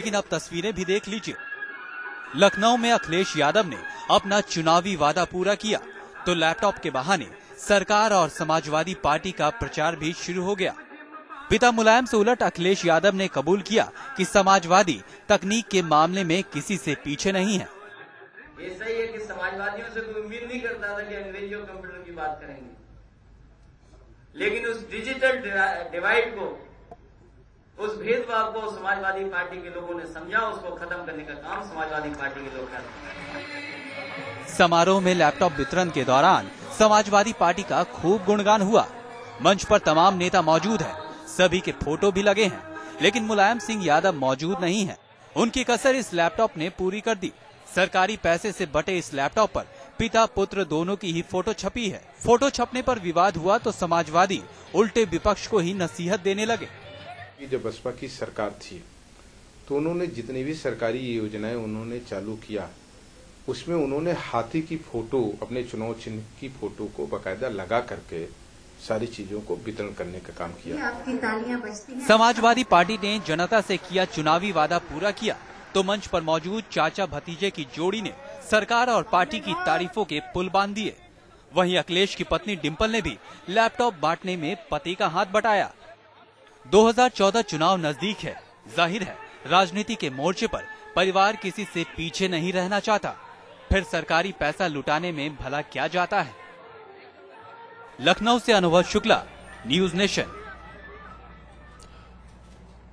लेकिन अब तस्वीरें भी देख लीजिए। लखनऊ में अखिलेश यादव ने अपना चुनावी वादा पूरा किया तो लैपटॉप के बहाने सरकार और समाजवादी पार्टी का प्रचार भी शुरू हो गया। पिता मुलायम से उलट अखिलेश यादव ने कबूल किया कि समाजवादी तकनीक के मामले में किसी से पीछे नहीं है। ऐसा ही है कि समाजवादियों से कोई उम्मीद नहीं करता था कि अंग्रेजी और कंप्यूटर की बात करेंगे, लेकिन उस डिजिटल डिवाइड को, उस भेदभाव को समाजवादी पार्टी के लोगों ने समझा। उसको खत्म करने का काम समाजवादी पार्टी के लोग कर रहे हैं। समारोह में लैपटॉप वितरण के दौरान समाजवादी पार्टी का खूब गुणगान हुआ। मंच पर तमाम नेता मौजूद हैं, सभी के फोटो भी लगे हैं, लेकिन मुलायम सिंह यादव मौजूद नहीं है। उनकी कसर इस लैपटॉप ने पूरी कर दी। सरकारी पैसे से बटे इस लैपटॉप पर पिता पुत्र दोनों की ही फोटो छपी है। फोटो छपने पर विवाद हुआ तो समाजवादी उल्टे विपक्ष को ही नसीहत देने लगे। जब बसपा की सरकार थी तो उन्होंने जितनी भी सरकारी योजनाएं उन्होंने चालू किया, उसमें उन्होंने हाथी की फोटो, अपने चुनाव चिन्ह की फोटो को बाकायदा लगा करके सारी चीजों को वितरण करने का काम किया। समाजवादी पार्टी ने जनता से किया चुनावी वादा पूरा किया तो मंच पर मौजूद चाचा भतीजे की जोड़ी ने सरकार और पार्टी की तारीफों के पुल बांध दिए। वहीं अखिलेश की पत्नी डिंपल ने भी लैपटॉप बांटने में पति का हाथ बटाया। 2014 चुनाव नजदीक है। जाहिर है राजनीति के मोर्चे पर परिवार किसी से पीछे नहीं रहना चाहता। फिर सरकारी पैसा लुटाने में भला क्या जाता है। लखनऊ से अनुभव शुक्ला, न्यूज नेशन।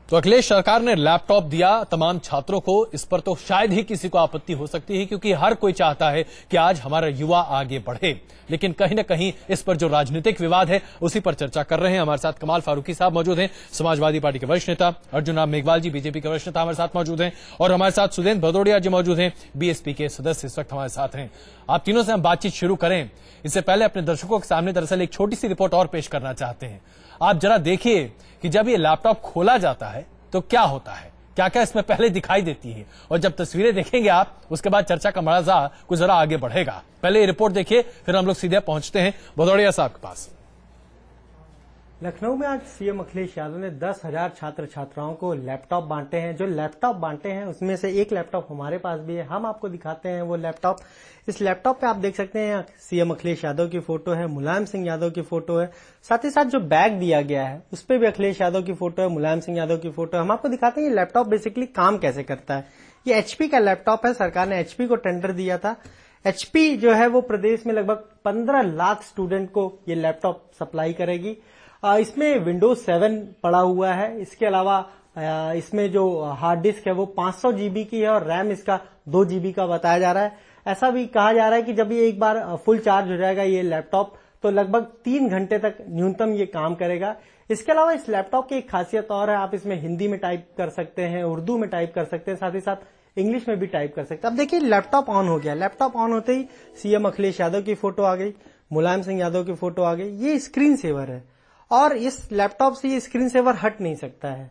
तो अखिलेश सरकार ने लैपटॉप दिया तमाम छात्रों को, इस पर तो शायद ही किसी को आपत्ति हो सकती है, क्योंकि हर कोई चाहता है कि आज हमारा युवा आगे बढ़े। लेकिन कहीं न कहीं इस पर जो राजनीतिक विवाद है उसी पर चर्चा कर रहे हैं। हमारे साथ कमाल फारूकी साहब मौजूद हैं, समाजवादी पार्टी के वरिष्ठ नेता, अर्जुन राम मेघवाल जी बीजेपी के वरिष्ठ नेता हमारे साथ मौजूद हैं, और हमारे साथ सुदेंद्र भदौड़िया जी मौजूद हैं, बीएसपी के सदस्य इस वक्त हमारे साथ हैं। आप तीनों से हम बातचीत शुरू करें इससे पहले अपने दर्शकों के सामने दरअसल एक छोटी सी रिपोर्ट और पेश करना चाहते हैं। आप जरा देखिए कि जब ये लैपटॉप खोला जाता है तो क्या होता है, क्या क्या इसमें पहले दिखाई देती है, और जब तस्वीरें देखेंगे आप उसके बाद चर्चा का मजा कुछ जरा आगे बढ़ेगा। पहले ये रिपोर्ट देखिए, फिर हम लोग सीधे पहुंचते हैं भदौड़िया साहब के पास। लखनऊ में आज सीएम अखिलेश यादव ने 10,000 छात्र छात्राओं को लैपटॉप बांटे हैं। जो लैपटॉप बांटे हैं उसमें से एक लैपटॉप हमारे पास भी है, हम आपको दिखाते हैं वो लैपटॉप। इस लैपटॉप पे आप देख सकते हैं सीएम अखिलेश यादव की फोटो है, मुलायम सिंह यादव की फोटो है, साथ ही साथ जो बैग दिया गया है उस पर भी अखिलेश यादव की फोटो है, मुलायम सिंह यादव की फोटो है। हम आपको दिखाते हैं ये लैपटॉप बेसिकली काम कैसे करता है। ये एचपी का लैपटॉप है, सरकार ने एचपी को टेंडर दिया था। एचपी जो है वो प्रदेश में लगभग 15 लाख स्टूडेंट को ये लैपटॉप सप्लाई करेगी। इसमें विंडोज 7 पड़ा हुआ है। इसके अलावा इसमें जो हार्ड डिस्क है वो 500 जीबी की है और रैम इसका 2 जीबी का बताया जा रहा है। ऐसा भी कहा जा रहा है कि जब ये एक बार फुल चार्ज हो जाएगा ये लैपटॉप तो लगभग 3 घंटे तक न्यूनतम ये काम करेगा। इसके अलावा इस लैपटॉप की एक खासियत और है, आप इसमें हिंदी में टाइप कर सकते हैं, उर्दू में टाइप कर सकते हैं, साथ ही साथ इंग्लिश में भी टाइप कर सकते हैं। अब देखिए लैपटॉप ऑन हो गया। लैपटॉप ऑन होते ही सीएम अखिलेश यादव की फोटो आ गई, मुलायम सिंह यादव की फोटो आ गई। ये स्क्रीन सेवर है और इस लैपटॉप से ये स्क्रीन सेवर हट नहीं सकता है।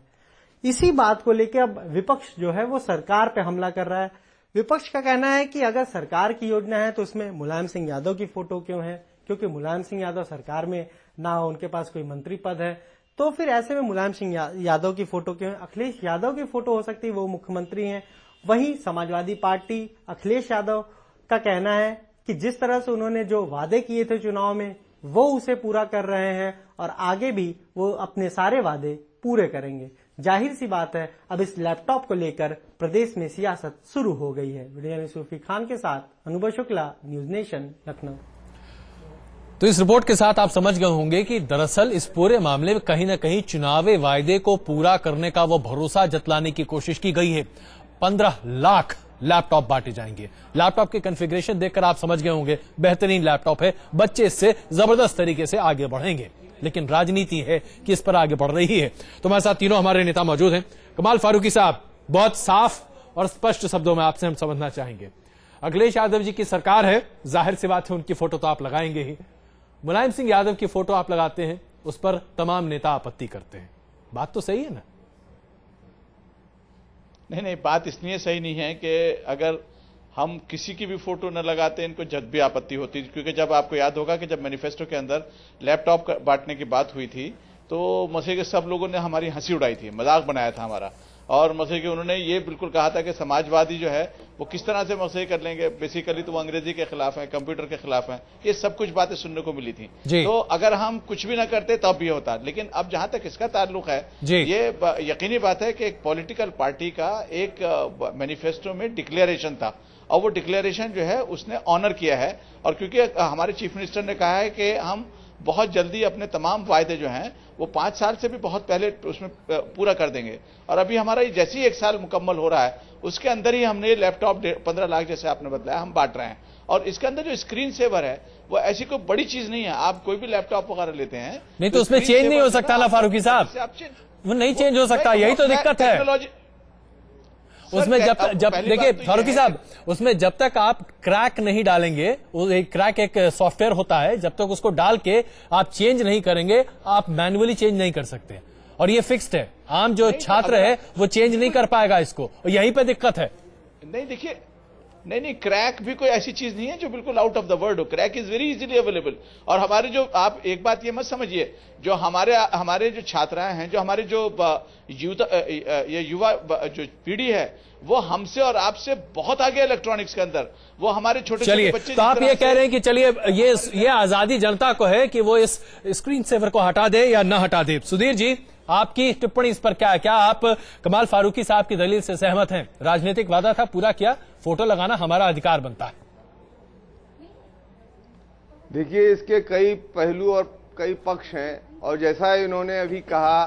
इसी बात को लेकर अब विपक्ष जो है वो सरकार पे हमला कर रहा है। विपक्ष का कहना है कि अगर सरकार की योजना है तो उसमें मुलायम सिंह यादव की फोटो क्यों है, क्योंकि मुलायम सिंह यादव सरकार में ना हो, उनके पास कोई मंत्री पद है, तो फिर ऐसे में मुलायम सिंह यादव की फोटो क्यों है। अखिलेश यादव की फोटो हो सकती है, वो मुख्यमंत्री हैं। वहीं समाजवादी पार्टी अखिलेश यादव का कहना है कि जिस तरह से उन्होंने जो वादे किए थे चुनाव में वो उसे पूरा कर रहे हैं और आगे भी वो अपने सारे वादे पूरे करेंगे। जाहिर सी बात है अब इस लैपटॉप को लेकर प्रदेश में सियासत शुरू हो गई है। वीडियो में सूफी खान के साथ अनुभव शुक्ला, न्यूज नेशन, लखनऊ। तो इस रिपोर्ट के साथ आप समझ गए होंगे कि दरअसल इस पूरे मामले में कहीं न कहीं चुनावी वायदे को पूरा करने का वो भरोसा जतलाने की कोशिश की गई है। 15 लाख लैपटॉप बांटे जाएंगे। लैपटॉप के कॉन्फ़िगरेशन देखकर आप समझ गए होंगे बेहतरीन लैपटॉप है, बच्चे इससे जबरदस्त तरीके से आगे बढ़ेंगे। लेकिन राजनीति है कि इस पर आगे बढ़ रही है। तो हमारे साथ तीनों हमारे नेता मौजूद हैं। कमाल फारूकी साहब, बहुत साफ और स्पष्ट शब्दों में आपसे हम समझना चाहेंगे, अखिलेश यादव जी की सरकार है, जाहिर सी बात है उनकी फोटो तो आप लगाएंगे ही। मुलायम सिंह यादव की फोटो आप लगाते हैं, उस पर तमाम नेता आपत्ति करते हैं। बात तो सही है ना? नहीं, बात इसलिए सही नहीं है कि अगर हम किसी की भी फोटो न लगाते इनको जब भी आपत्ति होती, क्योंकि जब आपको याद होगा कि जब मैनिफेस्टो के अंदर लैपटॉप बांटने की बात हुई थी तो मसे के सब लोगों ने हमारी हंसी उड़ाई थी, मजाक बनाया था हमारा, और मतलब कि उन्होंने ये बिल्कुल कहा था कि समाजवादी जो है वो किस तरह से मसले कर लेंगे, बेसिकली तो वो अंग्रेजी के खिलाफ है, कंप्यूटर के खिलाफ है, ये सब कुछ बातें सुनने को मिली थी। तो अगर हम कुछ भी ना करते तब भी होता, लेकिन अब जहां तक इसका ताल्लुक है, ये यकीनी बात है कि एक पॉलिटिकल पार्टी का एक मैनिफेस्टो में डिक्लेरेशन था और वो डिक्लेरेशन जो है उसने ऑनर किया है। और क्योंकि हमारे चीफ मिनिस्टर ने कहा है कि हम बहुत जल्दी अपने तमाम वायदे जो हैं वो 5 साल से भी बहुत पहले उसमें पूरा कर देंगे, और अभी हमारा जैसे ही 1 साल मुकम्मल हो रहा है उसके अंदर ही हमने लैपटॉप 15 लाख जैसे आपने बताया हम बांट रहे हैं। और इसके अंदर जो स्क्रीन सेवर है वो ऐसी कोई बड़ी चीज नहीं है, आप कोई भी लैपटॉप वगैरह लेते हैं नहीं तो उसमें चेंज नहीं हो सकता ना फारूकी साहब, वो नहीं चेंज हो सकता, यही तो दिक्कत है उसमें। जब देखिए फारूकी साहब, उसमें जब तक आप क्रैक नहीं डालेंगे, वो एक क्रैक एक सॉफ्टवेयर होता है, जब तक उसको डाल के आप चेंज नहीं करेंगे आप मैन्युअली चेंज नहीं कर सकते, और ये फिक्स्ड है। आम जो छात्र है वो चेंज नहीं कर पाएगा इसको, और यहीं पे दिक्कत है। नहीं देखिए, नहीं क्रैक भी कोई ऐसी चीज नहीं है जो बिल्कुल आउट ऑफ द वर्ल्ड हो, crack is very easily available. और हमारे जो, आप एक बात ये मत समझिए, जो हमारे जो छात्राएं हैं, जो हमारे जो युवा जो पीढ़ी है वो हमसे और आपसे बहुत आगे इलेक्ट्रॉनिक्स के अंदर, वो हमारे छोटे छोटे बच्चे। तो आप ये कह रहे हैं कि चलिए ये आजादी जनता को है कि वो इस स्क्रीन सेवर को हटा दे या न हटा दे। सुधीर जी, आपकी टिप्पणी इस पर क्या है? क्या आप कमाल फारूकी साहब की दलील से सहमत हैं? राजनीतिक वादा था, पूरा किया, फोटो लगाना हमारा अधिकार बनता है। देखिए, इसके कई पहलू और कई पक्ष हैं, और जैसा इन्होंने अभी कहा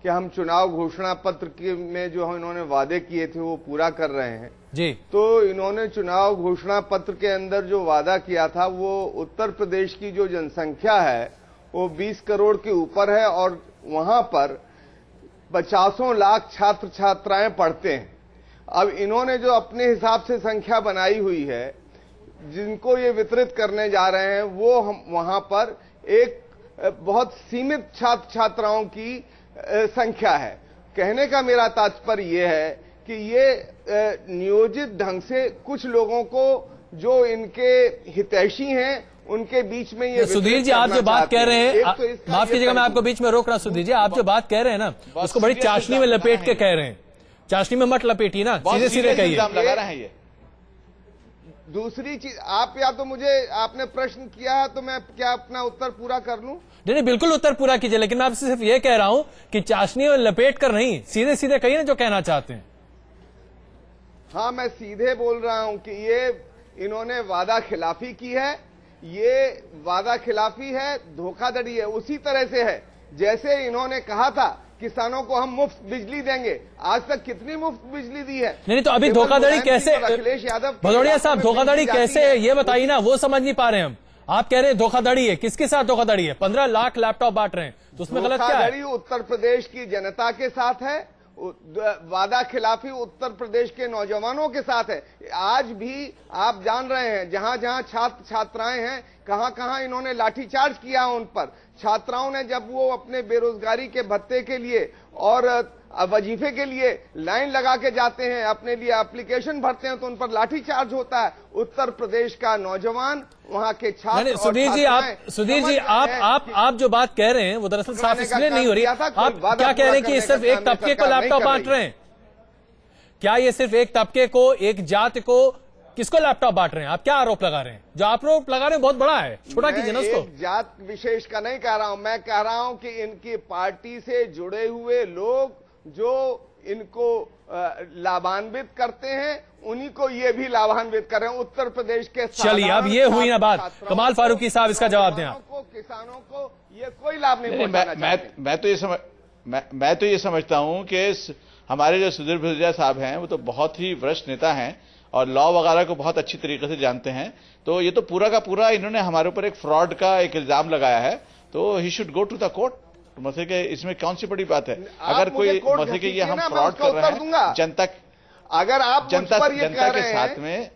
कि हम चुनाव घोषणा पत्र के में जो इन्होंने वादे किए थे वो पूरा कर रहे हैं जी। तो इन्होंने चुनाव घोषणा पत्र के अंदर जो वादा किया था वो उत्तर प्रदेश की जो जनसंख्या है वो 20 करोड़ के ऊपर है, और वहां पर 50 लाख छात्र छात्राएं पढ़ते हैं। अब इन्होंने जो अपने हिसाब से संख्या बनाई हुई है, जिनको ये वितरित करने जा रहे हैं, वो हम वहां पर एक बहुत सीमित छात्र छात्राओं की संख्या है। कहने का मेरा तात्पर्य यह है कि ये नियोजित ढंग से कुछ लोगों को जो इनके हितैषी हैं उनके बीच में ये। सुधीर जी, आप जो बात कह रहे हैं, माफ कीजिएगा मैं आपको बीच में रोक रहा हूं। सुधीर जी, आप जो बात कह रहे हैं ना, उसको बड़ी चाशनी में लपेट के कह रहे हैं। चाशनी में मत लपेटिए ना, सीधे सीधे कहिए। लगा रहे हैं ये। दूसरी चीज, आप या तो मुझे आपने प्रश्न किया है तो मैं क्या अपना उत्तर पूरा कर लूं? नहीं, बिल्कुल उत्तर पूरा कीजिए, लेकिन मैं आपसे सिर्फ ये कह रहा हूं कि चाशनी में लपेट कर नहीं, सीधे सीधे कहिए ना जो कहना चाहते हैं। हाँ, मैं सीधे बोल रहा हूं कि ये इन्होंने वादा खिलाफी की है, ये वादा खिलाफी है, धोखाधड़ी है। उसी तरह से है जैसे इन्होंने कहा था किसानों को हम मुफ्त बिजली देंगे। आज तक कितनी मुफ्त बिजली दी है? नहीं तो अभी धोखाधड़ी कैसे, अखिलेश यादव भदौड़िया साहब, धोखाधड़ी कैसे है ये बताइए ना, वो समझ नहीं पा रहे हम। आप कह रहे हैं धोखाधड़ी है, किसके साथ धोखाधड़ी है? 15 लाख लैपटॉप बांट रहे हैं, तो उसमें गलत क्या है? धोखाधड़ी उत्तर प्रदेश की जनता के साथ है, वादा खिलाफी उत्तर प्रदेश के नौजवानों के साथ है। आज भी आप जान रहे हैं जहां जहां छात्र छात्राएं हैं, कहां कहां इन्होंने लाठीचार्ज किया उन पर। छात्राओं ने जब वो अपने बेरोजगारी के भत्ते के लिए और वजीफे के लिए लाइन लगा के जाते हैं, अपने लिए एप्लीकेशन भरते हैं, तो उन पर लाठीचार्ज होता है। उत्तर प्रदेश का नौजवान, वहां के छात्र। सुधीर जी, आप जो बात कह रहे हैं वो दरअसल साफ इसलिए नहीं हो रही। आप क्या कह रहे हैं कि सिर्फ एक तबके को लैपटॉप बांट रहे हैं? क्या ये सिर्फ एक तबके को, एक जाति को, किसको लैपटॉप बांट रहे हैं? आप क्या आरोप लगा रहे हैं? जो आरोप लगा रहे हैं बहुत बड़ा है, छोटा कीजिए ना उसको। जात विशेष का नहीं कह रहा हूं, मैं कह रहा हूं कि इनकी पार्टी से जुड़े हुए लोग जो इनको लाभान्वित करते हैं, उन्हीं को ये भी लाभान्वित कर रहे हैं। उत्तर प्रदेश के चलिए, अब ये हुई ना बात। कमाल फारूकी साहब, इसका जवाब दें आप। किसानों को ये कोई लाभ नहीं पहुंचाना चाहते। मैं तो ये समझता हूं कि हमारे जो सुधीर भदौड़िया साहब हैं वो तो बहुत ही वरिष्ठ नेता हैं और लॉ वगैरह को बहुत अच्छी तरीके से जानते हैं। तो ये तो पूरा का पूरा इन्होंने हमारे ऊपर एक फ्रॉड का एक इल्जाम लगाया है, तो he should go to the court. मतलब कि इसमें कौन सी बड़ी बात है? अगर कोई मतलब कि ये हम फ्रॉड कर रहे हैं जनता, अगर आप जनता के साथ में,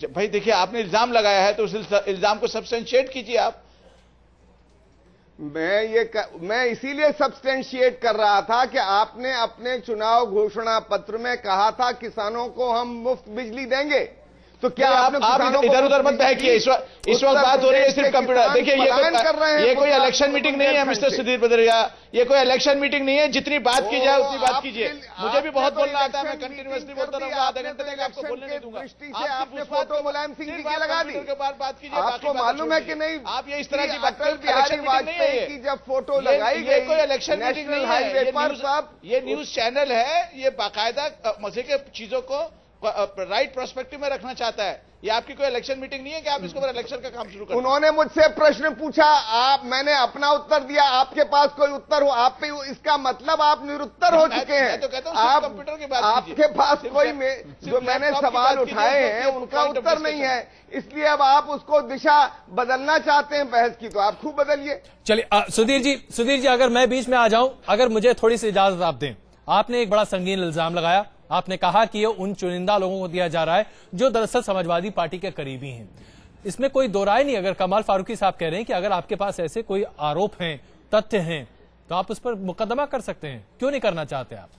भाई देखिए आपने इल्जाम लगाया है तो उस इल्जाम को सब्सटेंशिएट कीजिए आप। मैं इसीलिए सब्सटेंशिएट कर रहा था कि आपने अपने चुनाव घोषणा पत्र में कहा था किसानों को हम मुफ्त बिजली देंगे, तो क्या आप इधर उधर मत बहकिए। इस वक्त बात हो रही है सिर्फ कंप्यूटर। देखिए ये कोई इलेक्शन मीटिंग नहीं है मिस्टर सुधीर बदरिया, ये कोई इलेक्शन मीटिंग नहीं है। जितनी बात की जाए उतनी बात कीजिए। मुझे भी बहुत बोलना आता है, मैं कंटिन्यूअसली बोलता रहूंगा, आधा घंटे तक आपको बोलने नहीं दूंगा। आपने फोटो मुलायम सिंह जी की लगा दी, के बाद बात कीजिए। आपको मालूम है कि नहीं आप ये इस तरह की बात अटल बिहारी वाजपेयी की जब फोटो लगाई गई कोई इलेक्शन मीटिंग नहीं है, ये न्यूज चैनल है, ये बाकायदा मजे के चीजों को राइट पर्सपेक्टिव में रखना चाहता है। ये आपकी कोई इलेक्शन मीटिंग नहीं है कि आप इसके ऊपर इलेक्शन का काम शुरू करें। उन्होंने मुझसे प्रश्न पूछा, मैंने अपना उत्तर दिया, आपके पास कोई उत्तर हो आप पे, इसका मतलब आप निरुत्तर हो चुके हैं। तो कहता हूं आप कंप्यूटर की बात आपके पास कोई जो मैंने सवाल उठाए हैं उनका उत्तर नहीं है, इसलिए अब आप उसको दिशा बदलना चाहते हैं बहस की, तो आप खूब बदलिए। चलिए सुधीर जी अगर मैं बीच में आ जाऊं, अगर मुझे थोड़ी सी इजाजत आप दें। आपने एक बड़ा संगीन इल्जाम लगाया, आपने कहा कि ये उन चुनिंदा लोगों को दिया जा रहा है जो दरअसल समाजवादी पार्टी के करीबी हैं। इसमें कोई दो राय नहीं। अगर कमाल फारूकी साहब कह रहे हैं कि अगर आपके पास ऐसे कोई आरोप हैं, तथ्य हैं, तो आप उस पर मुकदमा कर सकते हैं, क्यों नहीं करना चाहते आप?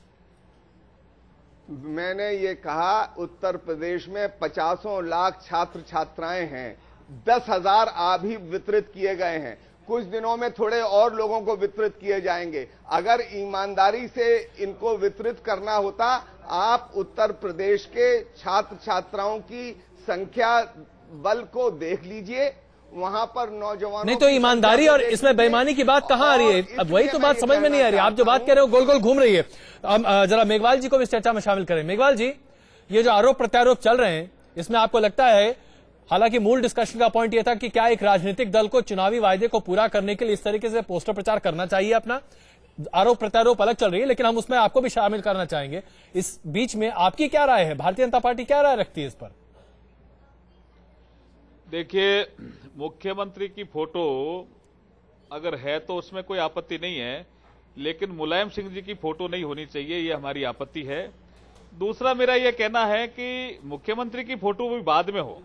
मैंने ये कहा उत्तर प्रदेश में 50 लाख छात्र छात्राएं हैं, 10,000 अभी वितरित किए गए हैं, कुछ दिनों में थोड़े और लोगों को वितरित किए जाएंगे। अगर ईमानदारी से इनको वितरित करना होता, आप उत्तर प्रदेश के छात्र छात्राओं की संख्या बल को देख लीजिए, वहां पर नौजवानों नहीं तो ईमानदारी और इसमें बेईमानी की बात कहां आ रही है? अब वही तो बात समझ में नहीं आ रही। आप जो बात कह रहे हो गोल गोल घूम रही है। जरा मेघवाल जी को भी इस चर्चा में शामिल करें। मेघवाल जी, ये जो आरोप प्रत्यारोप चल रहे हैं, इसमें आपको लगता है, हालांकि मूल डिस्कशन का पॉइंट यह था कि क्या एक राजनीतिक दल को चुनावी वायदे को पूरा करने के लिए इस तरीके से पोस्टर प्रचार करना चाहिए? अपना आरोप प्रत्यारोप अलग चल रही है, लेकिन हम उसमें आपको भी शामिल करना चाहेंगे। इस बीच में आपकी क्या राय है? भारतीय जनता पार्टी क्या राय रखती है इस पर? देखिए, मुख्यमंत्री की फोटो अगर है तो उसमें कोई आपत्ति नहीं है, लेकिन मुलायम सिंह जी की फोटो नहीं होनी चाहिए, ये हमारी आपत्ति है। दूसरा मेरा यह कहना है कि मुख्यमंत्री की फोटो भी बाद में हो।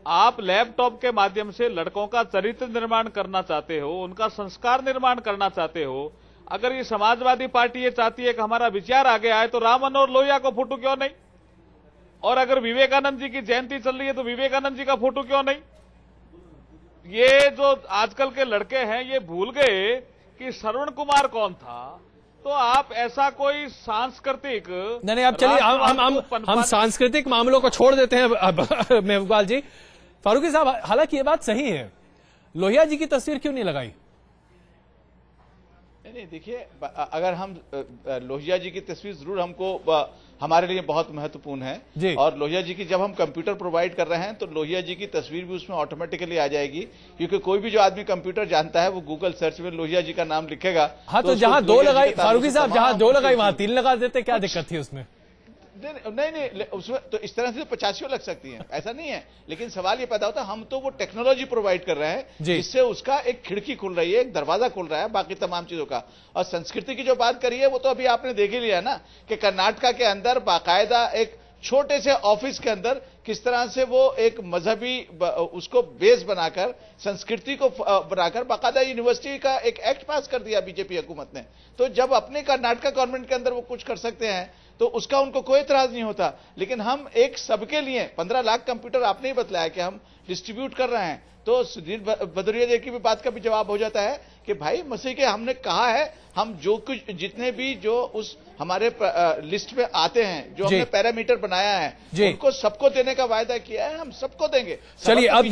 आप लैपटॉप के माध्यम से लड़कों का चरित्र निर्माण करना चाहते हो, उनका संस्कार निर्माण करना चाहते हो। अगर ये समाजवादी पार्टी ये चाहती है कि हमारा विचार आगे आए, तो राम मनोहर लोहिया को फोटो क्यों नहीं? और अगर विवेकानंद जी की जयंती चल रही है तो विवेकानंद जी का फोटो क्यों नहीं? ये जो आजकल के लड़के हैं ये भूल गए कि श्रवण कुमार कौन था। तो आप ऐसा कोई सांस्कृतिक नहीं, अब चलिए हम सांस्कृतिक मामलों को छोड़ देते हैं मेघवाल जी। फारूकी साहब, हालांकि ये बात सही है, लोहिया जी की तस्वीर क्यों नहीं लगाई? नहीं, देखिए, अगर हम लोहिया जी की तस्वीर जरूर हमको हमारे लिए बहुत महत्वपूर्ण है, और लोहिया जी की जब हम कंप्यूटर प्रोवाइड कर रहे हैं तो लोहिया जी की तस्वीर भी उसमें ऑटोमेटिकली आ जाएगी, क्योंकि कोई भी जो आदमी कंप्यूटर जानता है वो गूगल सर्च में लोहिया जी का नाम लिखेगा। हाँ, तो जहां दो लगाई फारूकी साहब, जहां दो लगाई वहां 3 लगा देते, क्या दिक्कत थी उसमें? नहीं, उसमें तो इस तरह से 85 लग सकती हैं, ऐसा नहीं है। लेकिन सवाल ये पैदा होता है, हम तो वो टेक्नोलॉजी प्रोवाइड कर रहे हैं जिससे उसका एक खिड़की खुल रही है, एक दरवाजा खुल रहा है बाकी तमाम चीजों का। और संस्कृति की जो बात करी है वो तो अभी आपने देख ही लिया ना, कि कर्नाटका के अंदर बाकायदा एक छोटे से ऑफिस के अंदर किस तरह से वो एक मजहबी उसको बेस बनाकर, संस्कृति को बनाकर बाकायदा यूनिवर्सिटी का एक एक्ट पास कर दिया बीजेपी हुकूमत ने। तो जब अपने कर्नाटका गवर्नमेंट के अंदर वो कुछ कर सकते हैं तो उसका उनको कोई इतराज नहीं होता। लेकिन हम एक सबके लिए 15 लाख कंप्यूटर आपने ही बतलाया कि हम डिस्ट्रीब्यूट कर रहे हैं, तो सुधीर बदरिया जी की भी बात का भी जवाब हो जाता है कि भाई मसीह के हमने कहा है, हम जो कुछ जितने भी जो उस हमारे लिस्ट में आते हैं, जो हमने पैरामीटर बनाया है, उनको सबको देने का वायदा किया है, हम सबको देंगे। चलिए, अब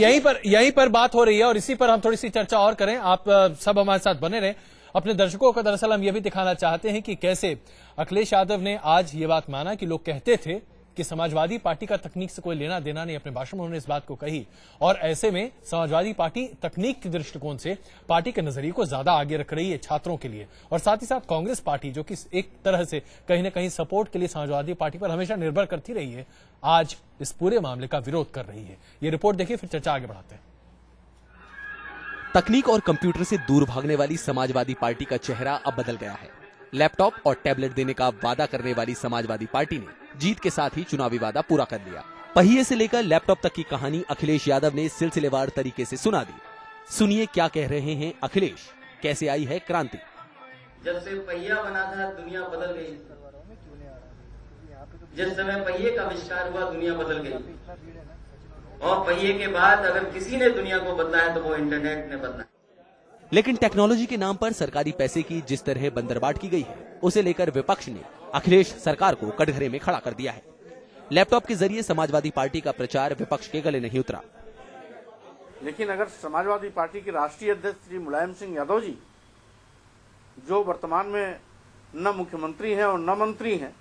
यहीं पर बात हो रही है और इसी पर हम थोड़ी सी चर्चा और करें। आप सब हमारे साथ बने रहें। अपने दर्शकों को दरअसल हम यह भी दिखाना चाहते हैं कि कैसे अखिलेश यादव ने आज ये बात माना कि लोग कहते थे कि समाजवादी पार्टी का तकनीक से कोई लेना देना नहीं। अपने भाषण में उन्होंने इस बात को कही, और ऐसे में समाजवादी पार्टी तकनीक के दृष्टिकोण से पार्टी के नजरिए को ज्यादा आगे रख रही है छात्रों के लिए, और साथ ही साथ कांग्रेस पार्टी जो कि एक तरह से कहीं ना कहीं सपोर्ट के लिए समाजवादी पार्टी पर हमेशा निर्भर करती रही है, आज इस पूरे मामले का विरोध कर रही है। ये रिपोर्ट देखिए, फिर चर्चा आगे बढ़ाते हैं। तकनीक और कंप्यूटर से दूर भागने वाली समाजवादी पार्टी का चेहरा अब बदल गया है। लैपटॉप और टैबलेट देने का वादा करने वाली समाजवादी पार्टी ने जीत के साथ ही चुनावी वादा पूरा कर लिया। पहिए से लेकर लैपटॉप तक की कहानी अखिलेश यादव ने सिलसिलेवार तरीके से सुना दी। सुनिए क्या कह रहे हैं अखिलेश, कैसे आई है क्रांति। जब से पहिया बना था दुनिया बदल गई, जिस समय पहिए का आविष्कार हुआ दुनिया बदल गई। और पहिए के बाद अगर किसी ने दुनिया को बदला है तो वो इंटरनेट ने बदला है। लेकिन टेक्नोलॉजी के नाम पर सरकारी पैसे की जिस तरह बंदरबाट की गई है, उसे लेकर विपक्ष ने अखिलेश सरकार को कटघरे में खड़ा कर दिया है। लैपटॉप के जरिए समाजवादी पार्टी का प्रचार विपक्ष के गले नहीं उतरा। लेकिन अगर समाजवादी पार्टी के राष्ट्रीय अध्यक्ष श्री मुलायम सिंह यादव जी, जो वर्तमान में न मुख्यमंत्री हैं और न मंत्री हैं,